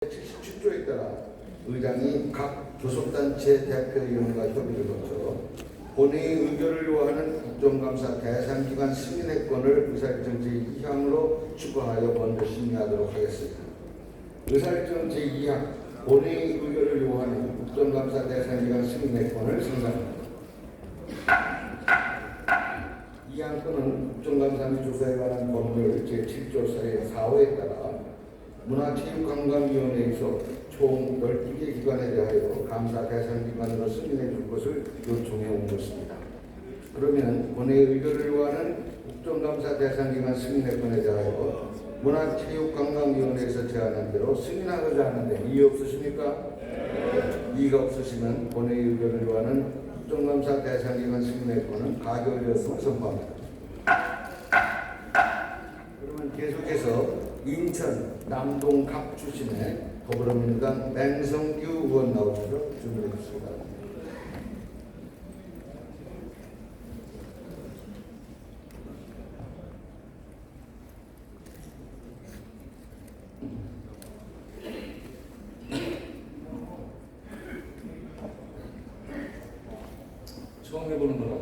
77조에 따라 의장이 각 교섭단체 대표위원과 협의를 거쳐 본회의 의결을 요하는 국정감사 대상기관 승인의권을 의사일정 제2항으로 추가하여 먼저 심의하도록 하겠습니다. 의사일정 제2항 본회의 의결을 요하는 국정감사 대상기관 승인의권을 생각합니다. 이 안건은 국정감사 및 조사에 관한 법률 제7조 4호에 따라 문화체육관광위원회에서 총 12개 기관에 대하여 감사 대상기관으로 승인해 줄 것을 요청해 온 것입니다. 그러면 본회의 의결을 요하는 국정감사 대상기관 승인의권에 대하여 문화체육관광위원회에서 제안한 대로 승인하고자 하는데 이의 없으십니까? 이의가 없으시면 본회의 의결을 요하는 국정감사 대상기관 승인의권은 가결되었음을 선포합니다. 그러면 계속해서 인천 남동 갑 출신의 더불어민주당 맹성규 의원 나오셔서 질문해 주시기 바랍니다. 처음 해보는 거라.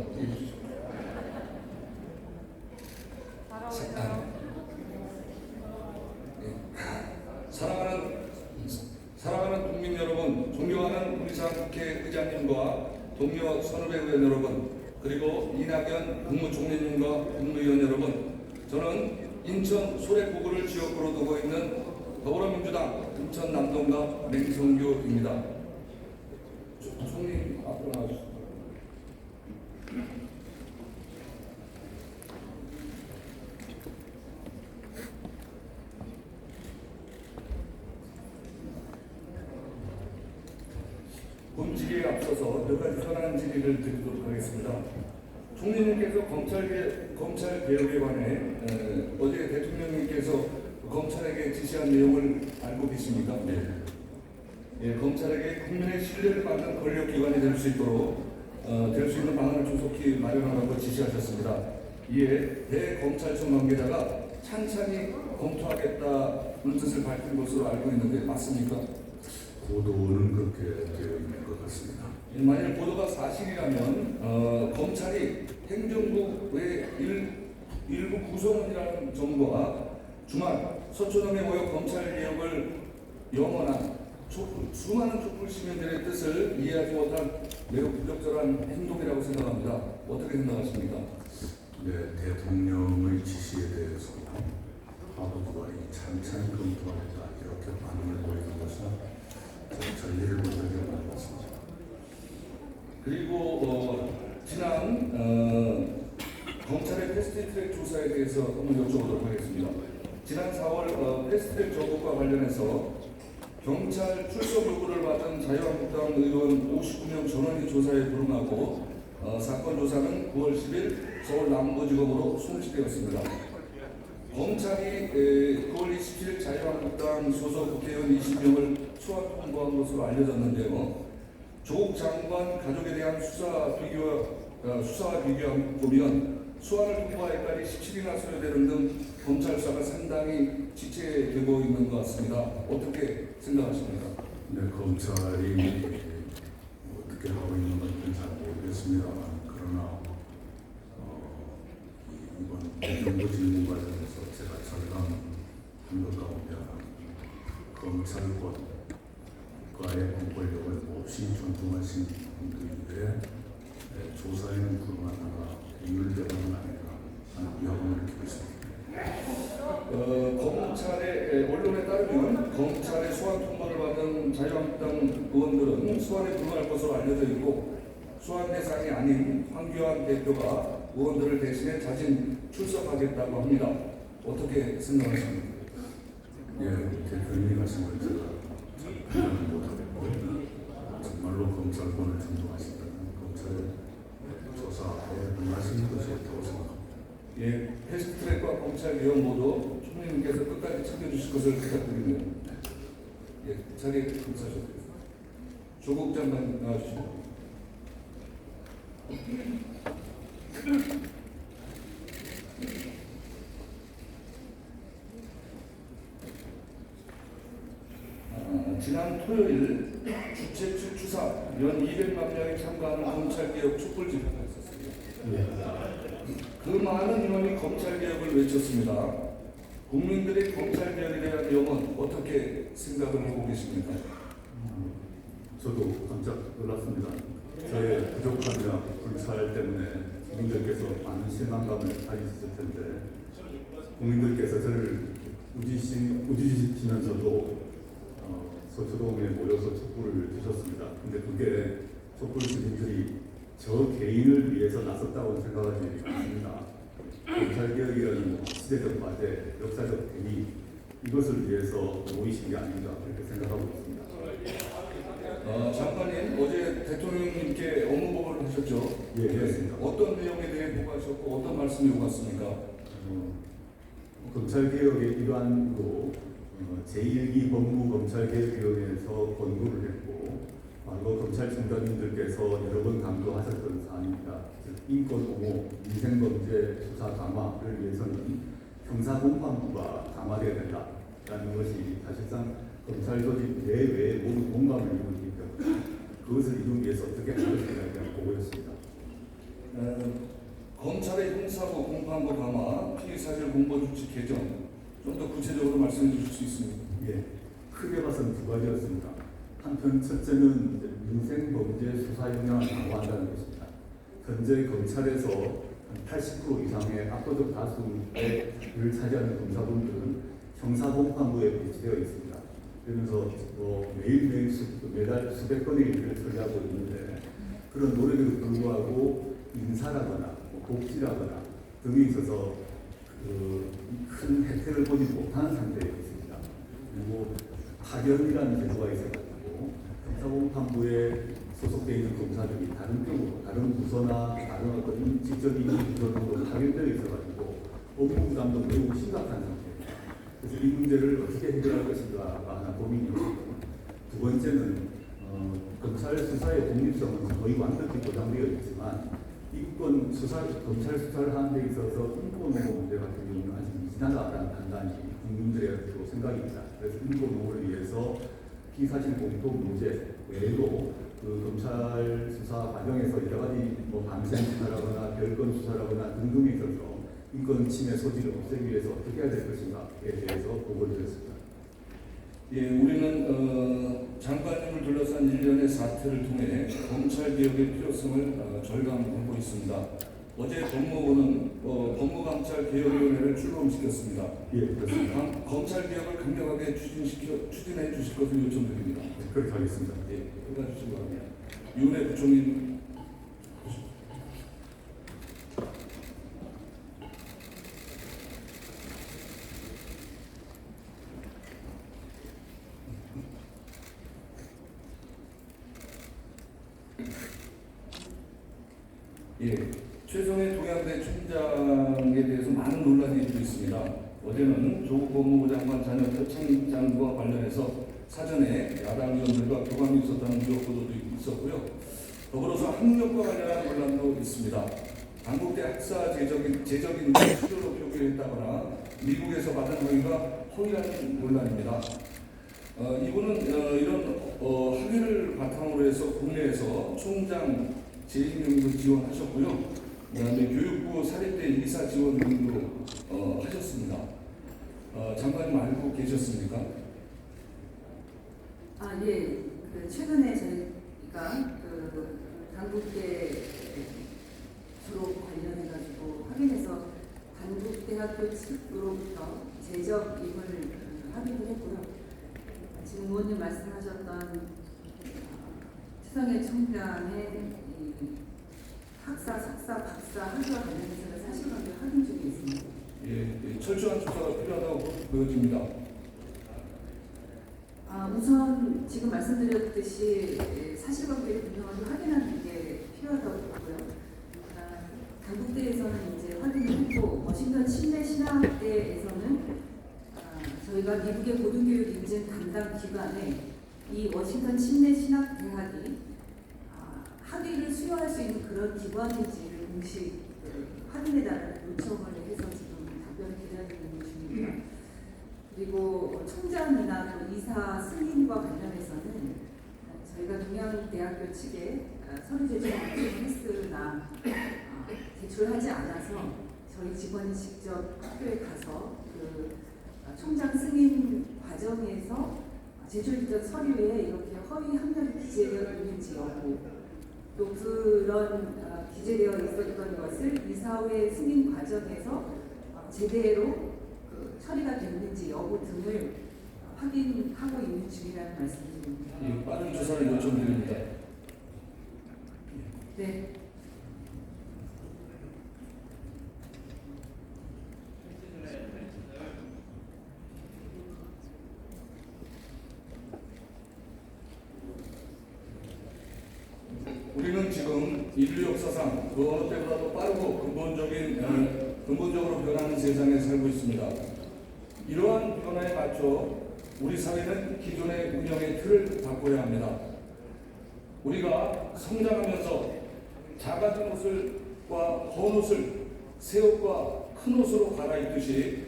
사랑하는 국민 여러분, 존경하는 우리상 국회의장님과 동료 선후배 의원 여러분, 그리고 이낙연 국무총리님과 국무위원 여러분, 저는 인천 소래포구를 지역구로 두고 있는 더불어민주당 인천 남동갑 맹성규입니다. 총리 앞으로 나와주십시오. 본질에 앞서서 몇 가지 현안 질의를 드리도록 하겠습니다. 총리님께서 검찰 개혁에 관해 어제 대통령님께서 검찰에게 지시한 내용을 알고 계십니까? 네. 예, 검찰에게 국민의 신뢰를 받는 권력기관이 될 수 있도록 될 수 있는 방안을 조속히 마련하라고 지시하셨습니다. 이에 대검찰청 관계자가 찬찬히 검토하겠다는 뜻을 밝힌 것으로 알고 있는데 맞습니까? 보도는 그렇게 되어 있는 것 같습니다. 만일 보도가 사실이라면 검찰이 행정부의 일부 구성원이라는 정보와 주말 서초동에 모여 검찰 개혁을 영원한 수많은 촛불 시민들의 뜻을 이해하지 못한 매우 부적절한 행동이라고 생각합니다. 어떻게 생각하십니까? 네, 대통령의 지시에 대해서 하부기관이 찬찬히 검토하겠다 이렇게 반응을 보이는 것은 전례를 본 적이 없는 것 같습니다. 그리고 지난 검찰의 패스트트랙 조사에 대해서 한번 여쭤보도록 하겠습니다. 지난 4월 패스트트랙 조국과 관련해서 경찰 출석 요구를 받은 자유한국당 의원 59명 전원이 조사에 불응하고 사건 조사는 9월 10일 서울 남부지검으로 송치되었습니다. 검찰이 9월 27일 자유한국당 소속 국회의원 20명을 소환 통보한 것으로 알려졌는데요. 조국 장관 가족에 대한 수사와 비교하면 소환을 통보하기까지 17일이나 소요되는 등 검찰 수사가 상당히 지체되고 있는 것 같습니다. 어떻게 생각하십니까? 네, 검찰이 어떻게 하고 있는 건지는 잘 모르겠습니다만 그러나 이번 정부 질문 관련해서 제가 절감한 것 가운데 검찰권과의 공권력을 몹시 존중하신 분들인데 조사에는 불응하다가 이율되는 아닌가 하는 위험을 느끼고 있습니다. 언론에 따르면 검찰의 소환 통보를 받은 자유한국당 의원들은 소환에 불응할 것으로 알려져 있고 소환 대상이 아닌 황교안 대표가 의원들을 대신해 자진 출석하겠다고 합니다. 어떻게 생각하십니까? 예, 대표님이 말씀 걸 제가 잘 못하겠고 정말로 검찰권을 존중하신다면 검찰의 조사에 응하시는 것이 옳다고 생각합니다. 예, 패스트트랙과 검찰 개혁 모두 총리님께서 끝까지 챙겨주실 것을 부탁드립니다. 예, 자리에 감사드리겠습니다. 조국 장관 나와주시고. 지난 토요일 주최 추사 연 200만 명이 참가하는 검찰개혁 촛불 집회가 있었습니다. 그 많은 인원이 검찰개혁을 외쳤습니다. 국민들의 검찰개혁에 대한 내용은 어떻게 생각을 하고 계십니까? 저도 깜짝 놀랐습니다. 저의 부족함이나 불찰 때문에 국민들께서 많은 실망감을 가지셨을 텐데 국민들께서 저를 우지시키면서도 서초동에 모여서 촛불을 드셨습니다. 근데 그게 촛불 시민들이 저 개인을 위해서 나섰다고 생각하지 않습니다. 검찰개혁이라는 시대적 과제, 역사적 대의 이것을 위해서 모이신 게 아닌가 그렇게 생각하고 있습니다. 장관님 어제 대통령님께 업무보고를 하셨죠? 예, 그렇습니다. 어떤 내용에 대해 보고하셨고 어떤 말씀이 오갔습니까? 검찰개혁의 일환으로 제1기 법무검찰개혁위원회에서 권고를 했고 과거 검찰총장님들께서 여러 번 강조하셨던 사안입니다. 즉 인권 옹호, 민생범죄 수사 강화를 위해서는 형사공판부가 강화되어야 된다라는 것이 사실상 검찰 조직 내외에 모두 공감을 이루기 때문에 그것을 이루기 위해서 어떻게 할 것인가에 대한 보고였습니다. 검찰의 형사부 공판부 강화, 피의사실 공보조치 개정 좀 더 구체적으로 말씀해 주실 수 있습니까? 예, 크게 봐서는 두 가지였습니다. 한편 첫째는 민생범죄 수사 역량을 강화한다는 것입니다. 현재 검찰에서 80% 이상의 압도적 다수를 차지하는 검사분들은 형사공판부에 배치되어 있습니다. 그러면서 매일매일 매달 수백 건의 일을 처리하고 있는데 그런 노력에도 불구하고 인사라거나 복지라거나 등에 있어서 큰 혜택을 보지 못하는 상태에 있습니다. 그리고 파견이라는 제도가 있어가지고 형사공판부에 소속되어 있는 검사들이 다른 쪽으로 다른 부서나 다른 어떤 인직적인 부서로 파견되어 있어가지고 업무 부담도 매우 심각한 상태입니다. 그래서 이 문제를 어떻게 해결할 것인가가 하나 고민이었고 두 번째는 검찰 수사의 독립성은 거의 완벽히 보장되어 있지만 인권 수사, 검찰 수사를 하는 데 있어서 인권 옹호 문제 같은 경우는 아직 미진하다는 판단이 국민들의 생각입니다. 그래서 인권 옹호를 위해서 피사실 공통 문제 외에도 그 검찰 수사 과정에서 여러 가지 방생 수사라거나 별건 수사라거나 등등에 있어서 인권 침해 소지를 없애기 위해서 어떻게 해야 될 것인가에 대해서 보고를 드렸습니다. 예, 우리는 장관님을 둘러싼 일련의 사태를 통해 검찰개혁의 필요성을 절감하고 있습니다. 어제 법무부는 법무감찰개혁위원회를 출범시켰습니다. 예, 그렇습니다. 검찰개혁을 강력하게 추진해 주실 것을 요청드립니다. 그렇게 하겠습니다. 예, 끝내 주시기 바랍니다. 윤해 부총리. 예, 최종의 동양대 총장에 대해서 많은 논란이 일고 있습니다. 어제는 조국 법무부 장관 자녀 표창장과 관련해서 사전에 야당 의원들과 교감이 있었다는 의혹 보도도 있었고요. 더불어서 학력과 관련한 논란도 있습니다. 당국대 학사 재적인 수료로 표기했다거나 미국에서 받은 학위가 허위라는 논란입니다. 이분은 이런 학위를 바탕으로 해서 국내에서 총장 재임용도 지원하셨고요. 그다음에 교육부 사립대 이사 지원 등도 하셨습니다. 장관님 알고 계셨습니까? 예. 최근에 저희가 단국대 졸업 관련해가지고 확인해서 단국대학교 측으로부터 재적임을 확인을 했고요. 지금 의원님 말씀하셨던 추성해 총장의 학사, 석사, 박사, 학위와 관련해서는 사실관계 확인 중에 있습니다. 예, 철저한 조사가 필요하다고 보여집니다. 우선 지금 말씀드렸듯이 사실관계를 분명하게 확인하는 게 필요하다고 보고요. 단국대에서는 이제 확인을 했고 워싱턴 침례 신학대에서는 저희가 미국의 고등교육 인증 담당 기관에 이 워싱턴 침례 신학대학이 학위를 수여할 수 있는 그런 기관인지를 공식 확인해달라는 요청을 해서 지금 답변을 기다리고 있는 중입니다. 그리고 총장이나 또 이사 승인과 관련해서 식의 서류 제출을 했으나 제출하지 않아서 저희 직원이 직접 학교에 가서 그 총장 승인 과정에서 제출된 서류에 이렇게 허위 항변이 기재되어 있는지 여부, 또 그런 기재되어 있었던 것을 이사회 승인 과정에서 제대로 처리가 됐는지 여부 등을 확인하고 있는 중이라는 말씀드립니다. 예, 빠른 조사를 요청드립니다. 네. 우리는 지금 인류 역사상 그 어느 때보다도 빠르고 근본적으로 변하는 세상에 살고 있습니다. 이러한 변화에 맞춰 우리 사회는 기존의 운영의 틀을 바꿔야 합니다. 우리가 성장하면서 작아진 옷과 헌 옷을 새 옷과 큰 옷으로 갈아입듯이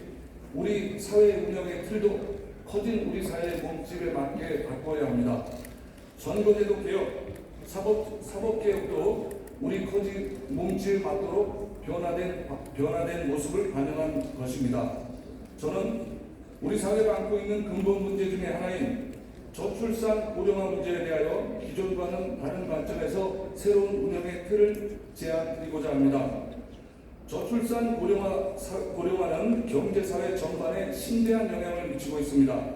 우리 사회 운영의 틀도 커진 우리 사회의 몸집에 맞게 바꿔야 합니다. 선거제도 개혁, 사법개혁도 우리 커진 몸집에 맞도록 변화된 모습을 반영한 것입니다. 저는 우리 사회가 안고 있는 근본 문제 중에 하나인 저출산 고령화 문제에 대하여 기존과는 다른 관점에서 새로운 운영의 틀을 제안드리고자 합니다. 저출산 고령화는 경제사회 전반에 심대한 영향을 미치고 있습니다.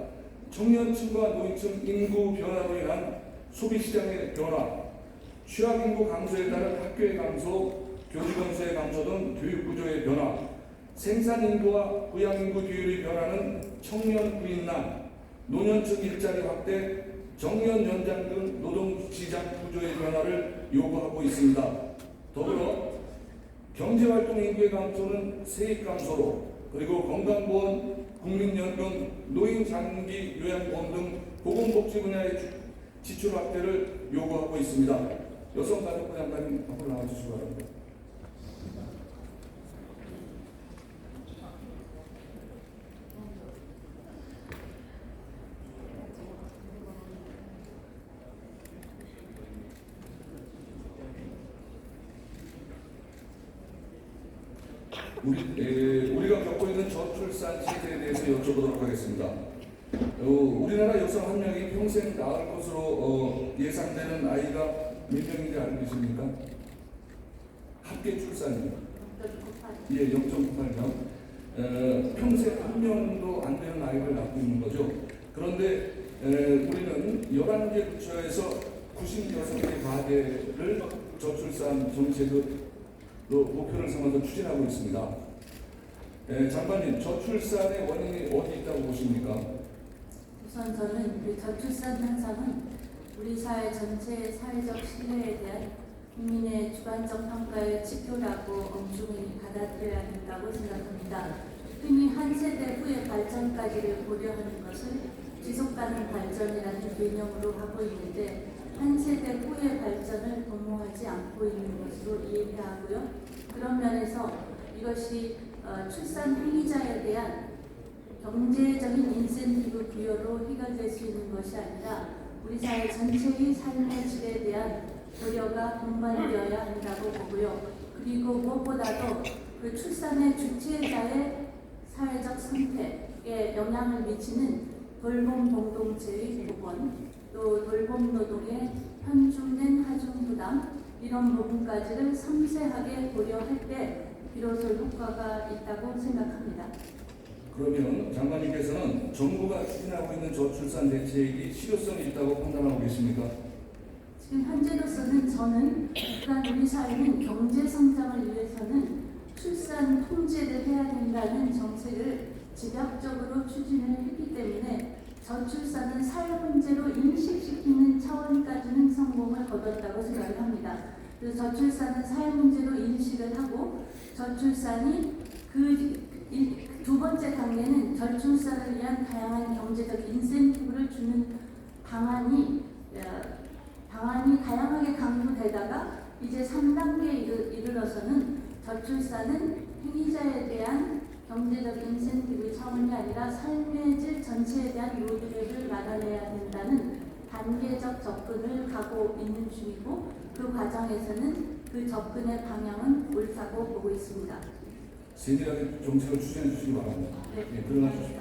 청년층과 노인층 인구 변화로 인한 소비시장의 변화, 취약인구 감소에 따른 학교의 감소, 교직원수의 감소 등 교육구조의 변화, 생산인구와 부양인구 비율의 변화는 청년 부인난, 노년층 일자리 확대, 정년 연장 등 노동시장 구조의 변화를 요구하고 있습니다. 더불어 경제활동 인구의 감소는 세입 감소로, 그리고 건강보험, 국민연금, 노인장기 요양보험 등 보건복지 분야의 지출 확대를 요구하고 있습니다. 여성가족부 장관님 앞으로 나와주시기 바랍니다. 우리가 겪고 있는 저출산 시대에 대해서 여쭤보도록 하겠습니다. 우리나라 여성 한 명이 평생 낳을 것으로 예상되는 아이가 몇 명인지 알고 계십니까? 합계 출산입니다. 예, 0.98명. 평생 한 명도 안 되는 아이를 낳고 있는 거죠. 그런데 우리는 11개 부처에서 96개 가계를 저출산 정책을 목표를 삼아서 추진하고 있습니다. 장관님, 저출산의 원인이 어디 있다고 보십니까? 우선 저는 그 저출산 현상은 우리 사회 전체의 사회적 신뢰에 대한 국민의 주관적 평가의 지표라고 엄중히 받아들여야 된다고 생각합니다. 흔히 한 세대 후의 발전까지를 고려하는 것을 지속가능 발전이라는 개념으로 하고 있는데 한 세대 후의 발전을 도모하지 않고 있는 것으로 이해해야 하고요. 그런 면에서 이것이 출산 행위자에 대한 경제적인 인센티브 부여로 해결될 수 있는 것이 아니라 우리 사회 전체의 삶의 질에 대한 고려가 동반되어야 한다고 보고요. 그리고 무엇보다도 그 출산의 주체자의 사회적 선택에 영향을 미치는 돌봄 공동체의 복원, 또 돌봄 노동의 편중된 하중 부담, 이런 부분까지를 섬세하게 고려할 때 비로소 효과가 있다고 생각합니다. 그러면 장관님께서는 정부가 추진하고 있는 저출산 대책이 실효성이 있다고 판단하고 계십니까? 지금 현재로서는 저는 일단 우리 사회는 경제 성장을 위해서는 출산 통제를 해야 된다는 정책을 집약적으로 추진을 했기 때문에 저출산은 사회 문제로 인식시키는 차원까지는 성공을 거뒀다고 생각을 합니다. 그래서 저출산은 사회 문제로 인식을 하고 저출산이 두 번째 단계는 저출산을 위한 다양한 경제적 인센티브를 주는 방안이 다양하게 강구되다가 이제 3단계에 이르러서는 저출산은 행위자에 대한 경제적 인센티브 차원이 아니라 삶의 질 전체에 대한 로드맵을 마련해야 된다는 단계적 시스템적 접근을 가고 있는 중이고 그 과정에서는 그 접근의 방향은 옳다고 보고 있습니다. 세밀하게 정책을 추진해 주시기 바랍니다. 네, 예, 들어가 주십시오.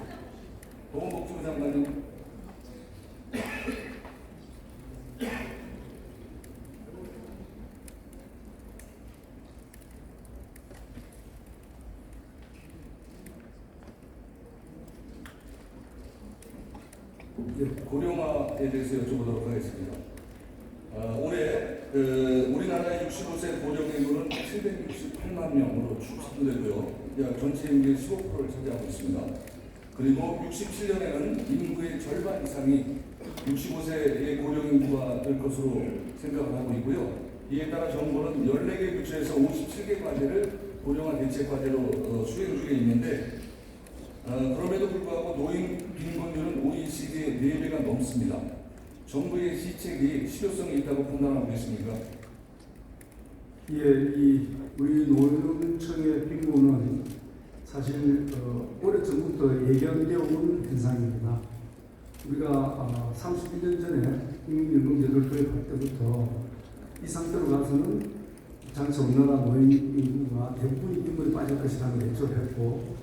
보건복지부 장관님. 고령화에 대해서 여쭤보도록 하겠습니다. 올해 우리나라의 65세 고령 인구는 768만 명으로 축소되고요. 약 전체 인구의 15%를 차지하고 있습니다. 그리고 67년에는 인구의 절반 이상이 65세의 고령 인구가 될 것으로 생각을 하고 있고요. 이에 따라 정부는 14개 부처에서 57개 과제를 고령화 대책 과제로 수행 중에 있는데 그럼에도 불구하고 노인 빈곤율은 OECD의 4배가 넘습니다. 정부의 시책이 실효성이 있다고 판단하고 계십니까? 예, 우리 노령층의 빈곤은 사실 오래전부터 예견되어 온 현상입니다. 우리가 31년 전에 국민연금제도를 도입할 때부터 이 상태로 가서는 장차 우리나라 노인 인구가 대부분이 빈곤에 빠질 것이라는 예측을 했고,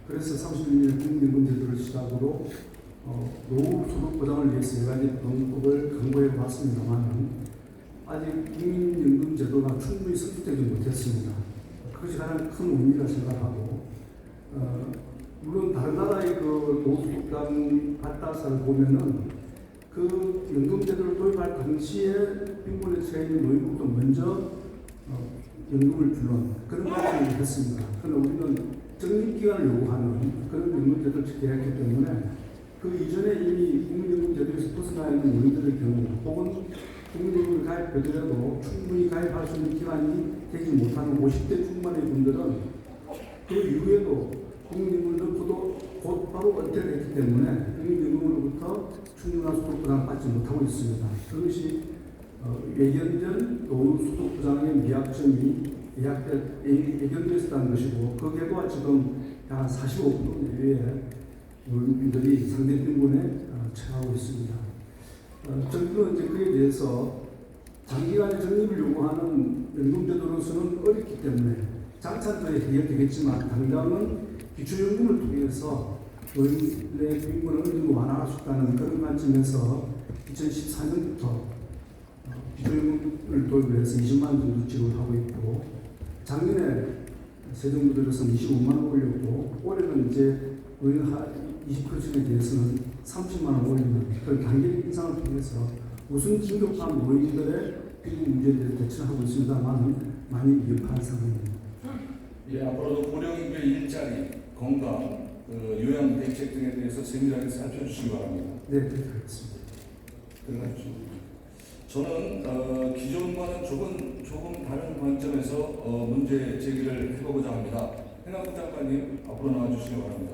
그래서 31년 국민연금제도를 시작으로 노후 소득 보장을 위해서 여러 가지 방법을 강구해 왔습니다만 아직 국민연금제도가 충분히 성숙되지 못했습니다. 그것이 가장 큰 원인이라 생각하고, 물론 다른 나라의 그 노후수당 발달사를 보면은 그 연금제도를 도입할 당시에 빈곤에 처해 있는 노인들도 먼저 연금을 주는 그런 방식을 했습니다. 그러나 우리는 적립기간을 요구하는 그런 연금제도를 제기했기 때문에 그 이전에 이미 국민연금제도에서 벗어나 있는 노인들의 경우 혹은 국민연금을 가입하더라도 충분히 가입할 수 있는 기간이 되지 못하는 50대 중반의 분들은 그 이후에도 국민연금을 넣고도 곧바로 은퇴를 했기 때문에 국민연금으로부터 충분한 소득보장을 받지 못하고 있습니다. 그것이 예견된 노후 소득보장의 미약점이 예견되어 있었다는 것이고, 그 결과 지금 약 45% 내외의 노인들이 상대 빈곤에 처하고 있습니다. 정부는 이제 그에 대해서 장기간의 적립을 요구하는 연금제도로서는 어렵기 때문에 장차도 해결되겠지만 당장은 기초연금을 통해서 노인의 빈곤을 어느 정도 완화할 수 있다는 그런 관점에서 2014년부터 기초연금을 도입을 해서 20만 원 정도 지급하고 있고, 작년에 새 정부 들어서 25만 원 올렸고, 올해는 이제 노인 20%에 대해서는 30만 원 올리는 그런 단계 인상을 통해서 우선 긴급한 노인들의 빈곤 문제에 대해서 대처하고 있습니다만 많이 미흡한 상황입니다. 예, 앞으로도 고령인구의 일자리, 건강, 요양 대책 등에 대해서 세밀하게 살펴주시기 바랍니다. 네, 그렇게 하겠습니다. 들어가십시오. 저는 기존과는 조금 다른 관점에서 문제 제기를 해보고자 합니다. 행안부 장관님 앞으로 나와주시기 바랍니다.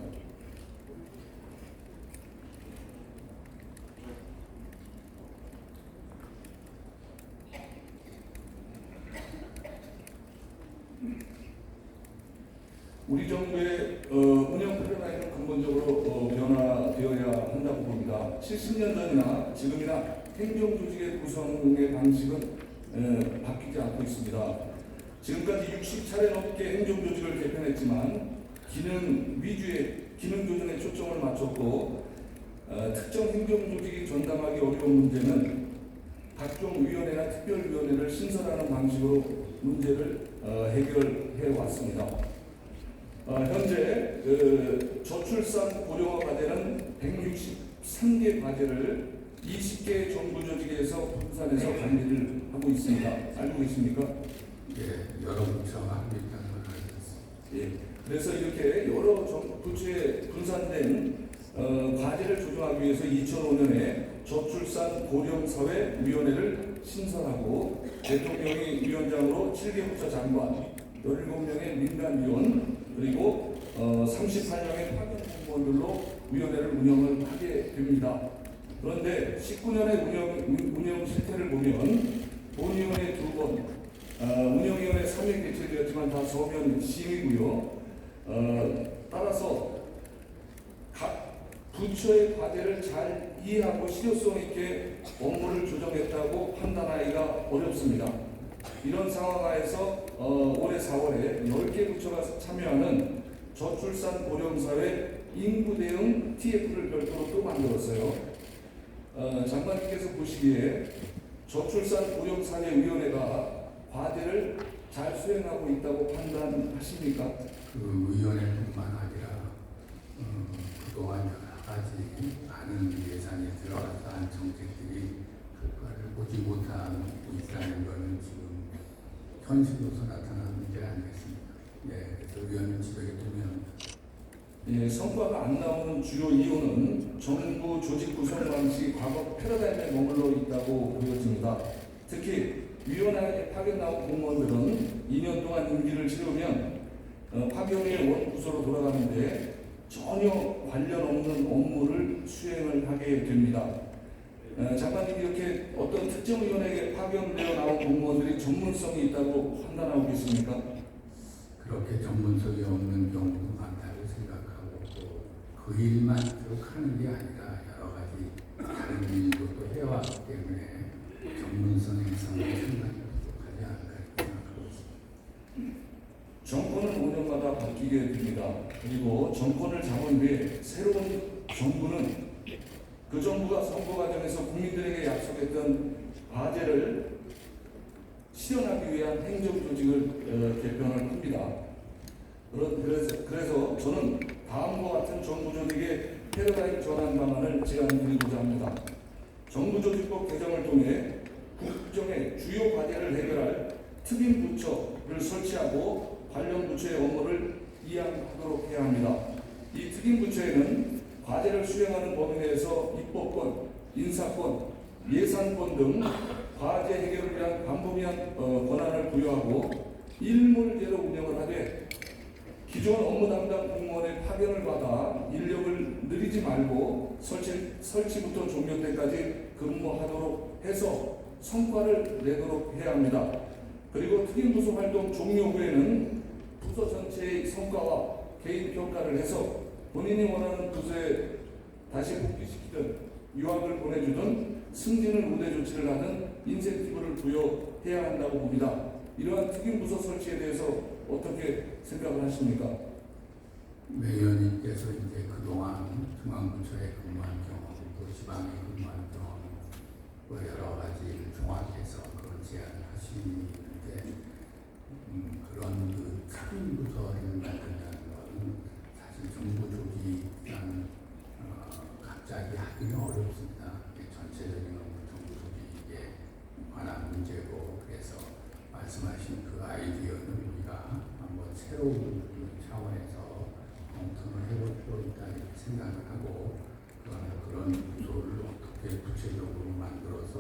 우리 정부의 운영 패러다임은 근본적으로 변화되어야 한다고 봅니다. 70년 전이나 지금이나 행정조직의 구성의 방식은 바뀌지 않고 있습니다. 지금까지 60차례 넘게 행정조직을 개편했지만 기능 위주의 기능 조정에 초점을 맞췄고 특정 행정조직이 전담하기 어려운 문제는 각종 위원회나 특별위원회를 신설하는 방식으로 문제를 해결해 왔습니다. 현재 저출산 고령화 과제는 163개 과제를 20개 정부 조직에서 분산해서 관리를 하고 있습니다. 알고 계십니까? 예, 여러 부처가 함께 있다는 걸 알고 있습니다. 예. 그래서 이렇게 여러 부처에 분산된 과제를 조정하기 위해서 2005년에 저출산 고령사회위원회를 신설하고 대통령이 위원장으로 7개 부처 장관, 17명의 민간위원, 그리고 38명의 파견 공무원들로 위원회를 운영을 하게 됩니다. 그런데 19년의 운영 실태를 보면 본위원회 2번, 운영위원회 3회 개최되었지만 다 서면 심의고요. 따라서 각 부처의 과제를 잘 이해하고 실효성 있게 업무를 조정했다고 판단하기가 어렵습니다. 이런 상황 하에서 올해 4월에 10개 부처가 참여하는 저출산 고령사회 인구 대응 TF를 별도로 또 만들었어요. 장관님께서 보시기에 저출산 고령사회위원회가 과제를 잘 수행하고 있다고 판단하십니까? 그 위원회뿐만 아니라 그동안 여러 가지 많은 예산이 들어가서 한 정책들이 효과를 보지 못하고 있다는 것은 지금 현실로서 나타나는 문제 아니겠습니까? 네, 그래서 위원님 지적에 동의합니다. 예, 성과가 안 나오는 주요 이유는 정부 조직 구성 방식이 과거 패러다임에 머물러 있다고 보여집니다. 특히 위원회에 파견 나온 공무원들은 2년 동안 임기를 치르면 파견의 원부서로 돌아가는데 전혀 관련 없는 업무를 수행을 하게 됩니다. 장관님이 이렇게 어떤 특정 위원회에 파견되어 나온 공무원들이 전문성이 있다고 판단하고 계십니까? 그렇게 전문성이 없는 경우도 많다고 생각하고 또 그 일만 쭉 하는 게 아니라 여러 가지 다른 일도 또 해왔기 때문에 전문성 행사는 상당히 부족하지 않을까 생각하고 있습니다. 정권은 5년마다 바뀌게 됩니다. 그리고 정권을 잡은 뒤에 새로운 정부는 그 정부가 선거 과정에서 국민들에게 약속했던 과제를 실현하기 위한 행정조직을 개편을 합니다. 그래서 저는 다음과 같은 정부 조직의 패러다임 전환 방안을 제안드리고자 합니다. 정부조직법 개정을 통해 국정의 주요 과제를 해결할 특임 부처를 설치하고 관련 부처의 업무를 이양하도록 해야 합니다. 이 특임 부처에는 과제를 수행하는 범위 내에서 입법권, 인사권, 예산권 등 과제 해결을 위한 광범위한 권한을 부여하고 일몰제로 운영을 하되 기존 업무 담당 공무원의 파견을 받아 인력을 늘리지 말고 설치부터 종료 때까지 근무하도록 해서 성과를 내도록 해야 합니다. 그리고 특임부서 활동 종료 후에는 부서 전체의 성과와 개인 평가를 해서 본인이 원하는 부서에 다시 복귀시키든 유학을 보내주든 승진을 우대 조치를 하는 인센티브를 부여해야 한다고 봅니다. 이러한 특임부서 설치에 대해서 어떻게 생각을 하십니까? 위원님께서 이제 그동안 중앙부처에 근무한 경험, 또 지방에 근무한 경험, 뭐 여러 가지를 종합해서 그런 제안을 하시는데 그런 그 특임부서를 만든다는 것은 사실 정부 조직이라는 갑자기 하기는 어렵습니다. 전체적인 정부 조직에 관한 문제고 그래서 말씀하신 그 아이디어는 우리가 한번 새로운 차원에서 검토를 해볼 필요가 있다 이렇게 생각을 하고 그런 부서를 어떻게 구체적으로 만들어서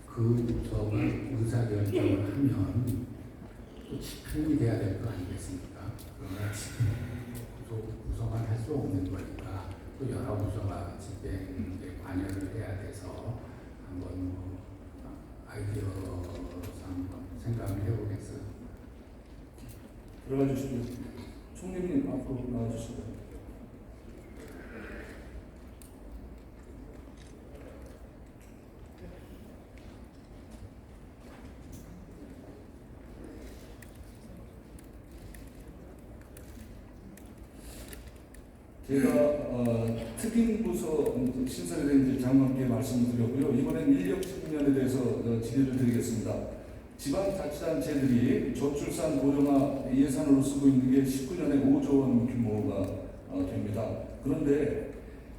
그 부서가 의사결정을 하면 또 집행이 돼야 될 거 아니겠습니까? 그러나 부서만 할 수 없는 거니까 또 여러 부서가 집행에 관여를 해야 돼서 한번 아이디어상 생각을 해보겠어요. 들어가 주시고요. 총리님 앞으로 나와 주시고요. 제가 특임부서 신설에 대한 장관께 말씀을 드렸고요. 이번엔 인력 측면에 대해서 질의를 드리겠습니다. 지방자치단체들이 저출산 고령화 예산으로 쓰고 있는 게 19년에 5조 원 규모가 됩니다. 그런데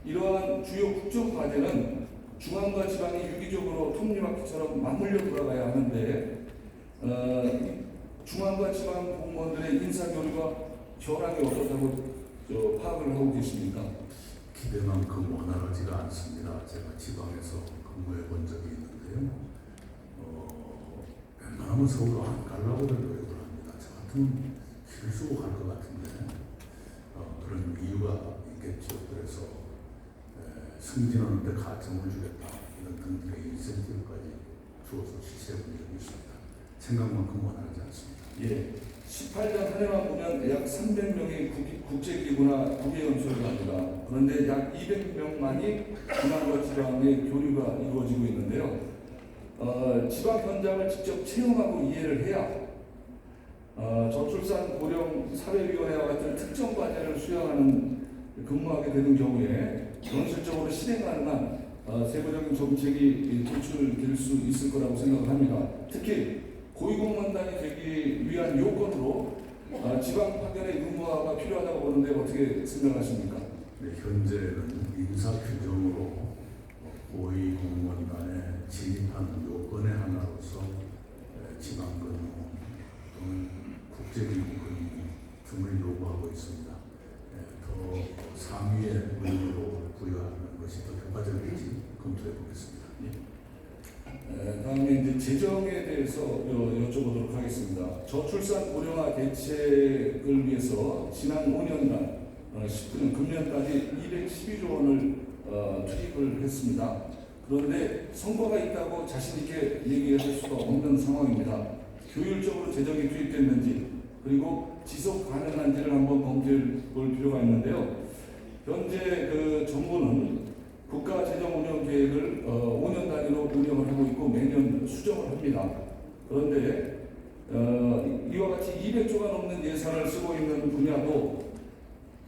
이러한 주요 국정 과제는 중앙과 지방이 유기적으로 톱니바퀴처럼 맞물려 돌아가야 하는데 중앙과 지방 공무원들의 인사교류가 결함이 어떻다고 파악을 하고 계십니까? 기대만큼 원활하지가 않습니다. 제가 지방에서 근무해 본 적이 있는데요. 웬만하면 서울로 안 가려고 노력을 합니다. 저 같으면 길을 쓰고 갈 것 같은데 그런 이유가 있겠죠. 그래서 승진하는데 가점을 주겠다 이런 등등의 인센티브까지 주어서 실시해 본 적이 있습니다. 생각만큼 원하지 않습니다. 예, 18년 한 해만 보면 약 300명의 국제기구나 국외연수를 합니다. 그런데 약 200명만이 중앙과 지방의 교류가 이루어지고 있는데요. 지방 현장을 직접 체험하고 이해를 해야 저출산 고령 사회위원회와 같은 특정 과제를 수행하는 근무하게 되는 경우에 현실적으로 실행 가능한 세부적인 정책이 도출될 수 있을 거라고 생각을 합니다. 특히 고위공무원단이 되기 위한 요건으로 지방 파견의 의무화가 필요하다고 보는데 어떻게 생각하십니까? 네, 현재는 인사 규정으로 고위공무원단에 진입하는 요건의 하나로서 지방근무 또는 국제기구 근무 등을 요구하고 있습니다. 더 상위의 의무로 부여하는 것이 더 효과적일지 검토해 보겠습니다. 다음에 이제 재정에 대해서 여쭤보도록 하겠습니다. 저출산 고령화 대책을 위해서 지난 5년간 19년 금년까지 212조 원을 투입을 했습니다. 그런데 성과가 있다고 자신 있게 얘기할 수가 없는 상황입니다. 효율적으로 재정이 투입됐는지 그리고 지속 가능한지를 한번 검토해 볼 필요가 있는데요. 현재 그 정부는 국가 재정 운영 계획을 5년 단위로 운영을 하고 있고 매년 수정을 합니다. 그런데 이와 같이 200조가 넘는 예산을 쓰고 있는 분야도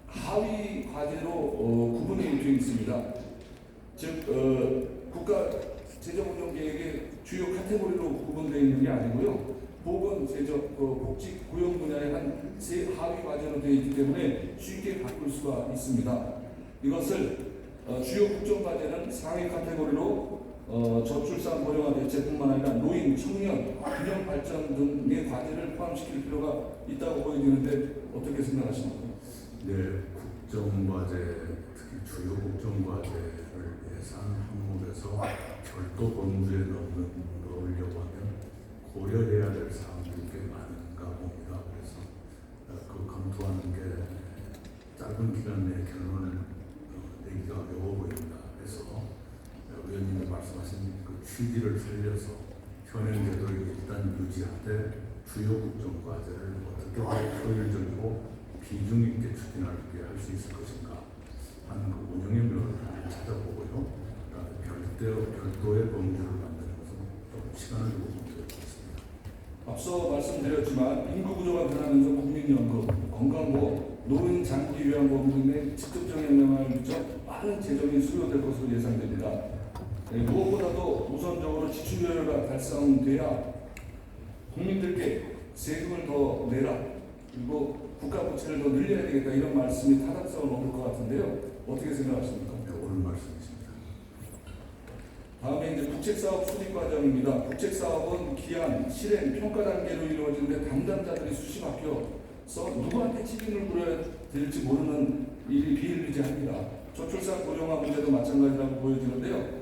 하위 과제로 구분이 되어 있습니다. 즉 국가 재정 운영 계획의 주요 카테고리로 구분되어 있는 게 아니고요. 보건, 재정, 복지, 고용 분야의 한 세 하위 과제로 되어 있기 때문에 쉽게 바꿀 수가 있습니다. 이것을 주요 국정 과제는 상위 카테고리로 저출산 고령화 대책뿐만 아니라 노인, 청년, 균형 발전 등의 과제를 포함시킬 필요가 있다고 보여지는데 어떻게 생각하십니까? 네, 국정과제, 특히 주요 국정과제를 예산 항목에서 별도 범주에 넣으려고 하면 고려해야 될 사항들이 꽤 많은가 봅니다. 그래서 그 검토하는 게 짧은 기간 내에 결론을 내기가 어려워 보입니다. 그래서 의원님이 말씀하신 그 취지를 살려서 현행 제도를 일단 유지하되 주요 국정과제를 어떻게 효율적이고 비중 있게 추진하게 할 수 있을 것인가 하는 그 운영의 면을 찾아보고요. 별도의 범주를 만드는 것은 좀 시간을 두고 검토해 보겠습니다. 앞서 말씀드렸지만 인구 구조가 변하면서 국민연금, 건강보험, 노인 장기 요양보험 등의 직접적인 영향을 미쳐 많은 재정이 수요될 것으로 예상됩니다. 무엇보다도 우선적으로 지출효율가 달성돼야 국민들께 세금을 더 내라 그리고 국가 부채를 더 늘려야 되겠다 이런 말씀이 타당성을 얻을 것 같은데요. 어떻게 생각하십니까? 네, 옳은 말씀이십니다. 다음에 이제 국책사업 수립 과정입니다. 국책사업은 기한, 실행, 평가 단계로 이루어지는데 담당자들이 수시 바뀌어서 누구한테 책임을 물어야 될지 모르는 일이 비일비재합니다. 저출산 고령화 문제도 마찬가지라고 보여지는데요.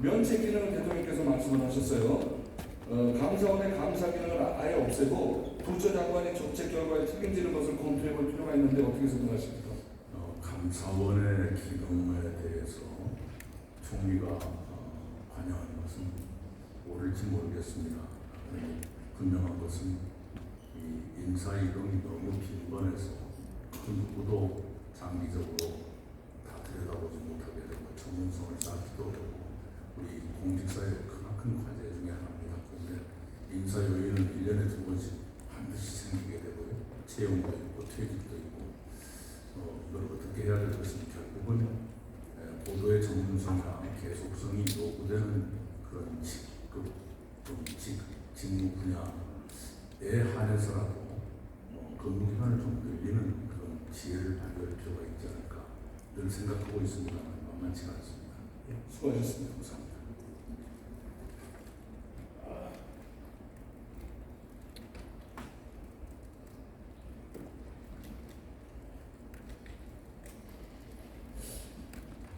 면책 기능을 대통령께서 말씀을 하셨어요. 감사원의 감사 기능을 아예 없애고 부처장관이 정책 결과에 책임지는 것을 검토해 볼 필요가 있는데 어떻게 생각하십니까? 감사원의 기능에 대해서 총리가 관여하는 것은 옳을지 모르겠습니다. 분명한 것은 이 인사 이동이 너무 빈번해서 그 누구도 장기적으로 다 들여다보지 못하게 되고 전문성을 쌓기도 하고 우리 공직사의 크나큰 과제 중에 하나입니다. 그런데 인사 요인은 1년에 2번씩 반드시 생기게 되고요. 채용도 있고 퇴직도 있고 이걸 어떻게 해야 될 것인지 결국은 보도의 전문성이나 계속성이 요구되는 그런 직급, 직무 분야에 한해서라도 근무 기간을 좀 늘리는 그런 지혜를 발휘할 필요가 있지 않을까 늘 생각하고 있습니다만 만만치 않습니다. 수고하셨습니다. 감사합니다.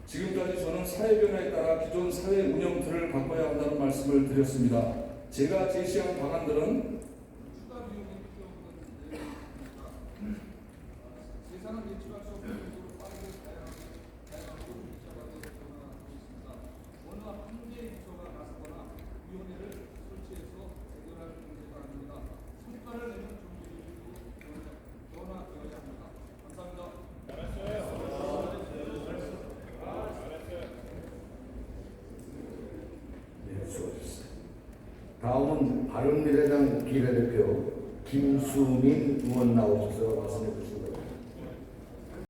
지금까지 저는 사회 변화에 따라 기존 사회 운영틀을 바꿔야 한다는 말씀을 드렸습니다. 제가 제시한 방안들은 예산을 예측할 수 없는 정도로 빠르게 다양하고 문자가 변화하고 있습니다. 어느 한 개 부처가 나서거나 위원회를 설치해서 수고하셨어요. 다음은 바른미래당 비례대표 김수민 의원 나오셔서 말씀해 주시기 바랍니다.